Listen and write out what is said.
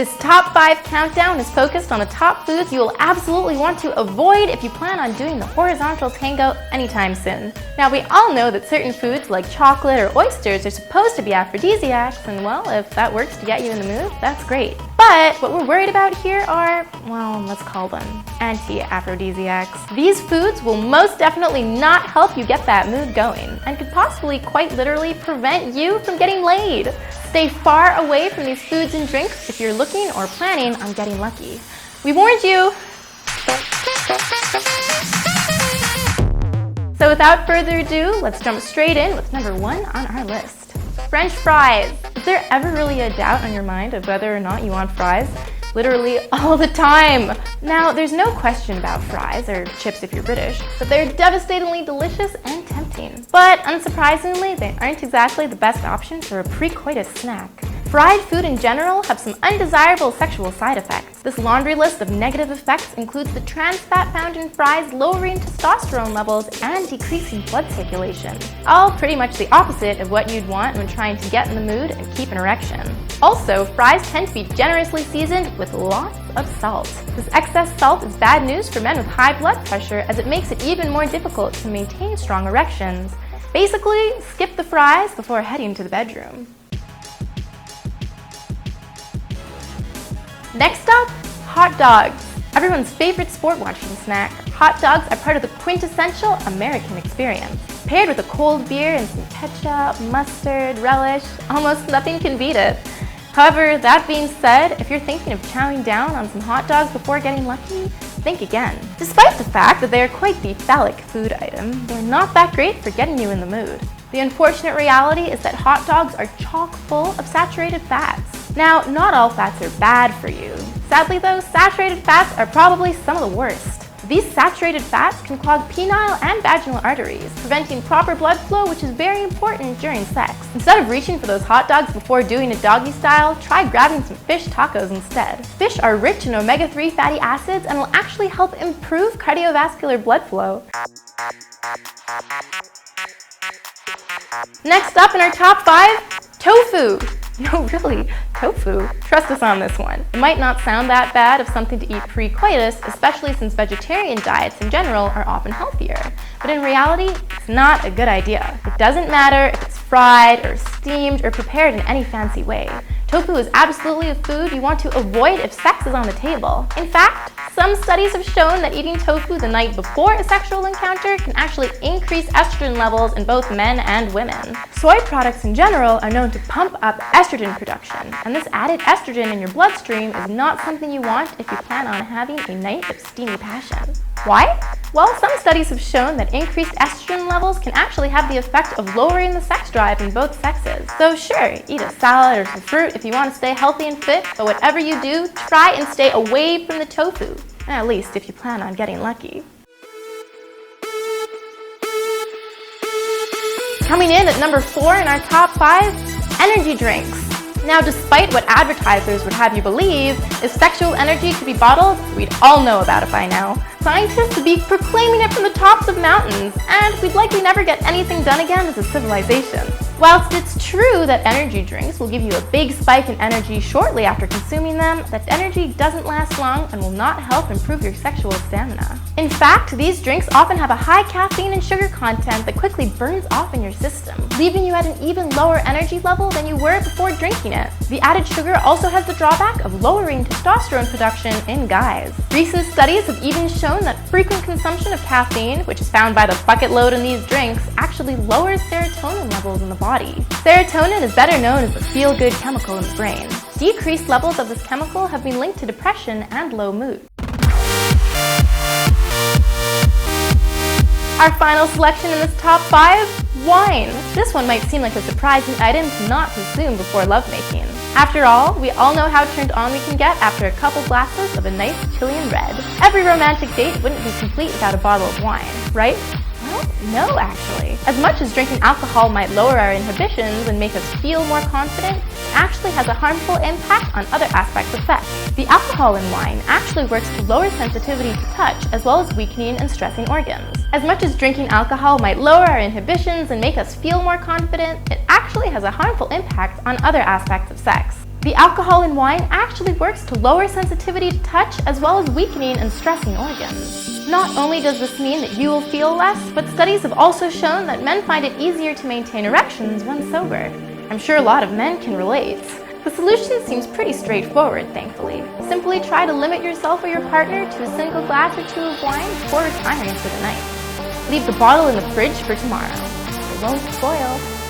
This top 5 countdown is focused on the top foods you will absolutely want to avoid if you plan on doing the horizontal tango anytime soon. Now, we all know that certain foods like chocolate or oysters are supposed to be aphrodisiacs, and well, if that works to get you in the mood, that's great. But what we're worried about here are, well, let's call them anti-aphrodisiacs. These foods will most definitely not help you get that mood going and could possibly quite literally prevent you from getting laid. Stay far away from these foods and drinks if you're looking or planning on getting lucky. We warned you! So without further ado, let's jump straight in with number 1 on our list. French fries. Is there ever really a doubt on your mind of whether or not you want fries? Literally all the time! Now, there's no question about fries, or chips if you're British, but they're devastatingly delicious and tempting. But unsurprisingly, they aren't exactly the best option for a pre-coitus snack. Fried food in general have some undesirable sexual side effects. This laundry list of negative effects includes the trans fat found in fries lowering testosterone levels and decreasing blood circulation. All pretty much the opposite of what you'd want when trying to get in the mood and keep an erection. Also, fries tend to be generously seasoned with lots of salt. This excess salt is bad news for men with high blood pressure, as it makes it even more difficult to maintain strong erections. Basically, skip the fries before heading to the bedroom. Next up, hot dogs. Everyone's favorite sport watching snack. Hot dogs are part of the quintessential American experience. Paired with a cold beer and some ketchup, mustard, relish, almost nothing can beat it. However, that being said, if you're thinking of chowing down on some hot dogs before getting lucky, think again. Despite the fact that they are quite the phallic food item, they're not that great for getting you in the mood. The unfortunate reality is that hot dogs are chock full of saturated fats. Now, not all fats are bad for you. Sadly though, saturated fats are probably some of the worst. These saturated fats can clog penile and vaginal arteries, preventing proper blood flow, which is very important during sex. Instead of reaching for those hot dogs before doing it doggy style, try grabbing some fish tacos instead. Fish are rich in omega-3 fatty acids and will actually help improve cardiovascular blood flow. Next up in our top 5, tofu. No, really, tofu. Trust us on this one. It might not sound that bad of something to eat pre-coitus, especially since vegetarian diets in general are often healthier. But in reality, it's not a good idea. It doesn't matter if it's fried or steamed or prepared in any fancy way. Tofu is absolutely a food you want to avoid if sex is on the table. In fact, some studies have shown that eating tofu the night before a sexual encounter can actually increase estrogen levels in both men and women. Soy products in general are known to pump up estrogen production, and this added estrogen in your bloodstream is not something you want if you plan on having a night of steamy passion. Why? Well, some studies have shown that increased estrogen levels can actually have the effect of lowering the sex drive in both sexes. So sure, eat a salad or some fruit if you want to stay healthy and fit, but whatever you do, try and stay away from the tofu. At least if you plan on getting lucky. Coming in at number 4 in our top 5, energy drinks. Now, despite what advertisers would have you believe, if sexual energy could be bottled, we'd all know about it by now. Scientists would be proclaiming it from the tops of mountains, and we'd likely never get anything done again as a civilization. Whilst it's true that energy drinks will give you a big spike in energy shortly after consuming them, that energy doesn't last long and will not help improve your sexual stamina. In fact, these drinks often have a high caffeine and sugar content that quickly burns off in your system, leaving you at an even lower energy level than you were before drinking it. The added sugar also has the drawback of lowering testosterone production in guys. Recent studies have even shown that frequent consumption of caffeine, which is found by the bucket load in these drinks, actually lowers serotonin levels in the body. Serotonin is better known as the feel-good chemical in the brain. Decreased levels of this chemical have been linked to depression and low mood. Our final selection in this top 5, wine. This one might seem like a surprising item to not consume before lovemaking. After all, we all know how turned on we can get after a couple glasses of a nice Chilean red. Every romantic date wouldn't be complete without a bottle of wine, right? Well, no, actually. As much as drinking alcohol might lower our inhibitions and make us feel more confident, it actually has a harmful impact on other aspects of sex. The alcohol in wine actually works to lower sensitivity to touch, as well as weakening and stressing organs. As much as drinking alcohol might lower our inhibitions and make us feel more confident, it actually has a harmful impact on other aspects of sex. The alcohol in wine actually works to lower sensitivity to touch as well as weakening and stressing organs. Not only does this mean that you will feel less, but studies have also shown that men find it easier to maintain erections when sober. I'm sure a lot of men can relate. The solution seems pretty straightforward, thankfully. Simply try to limit yourself or your partner to a single glass or two of wine before retiring for the night. Leave the bottle in the fridge for tomorrow. It won't spoil.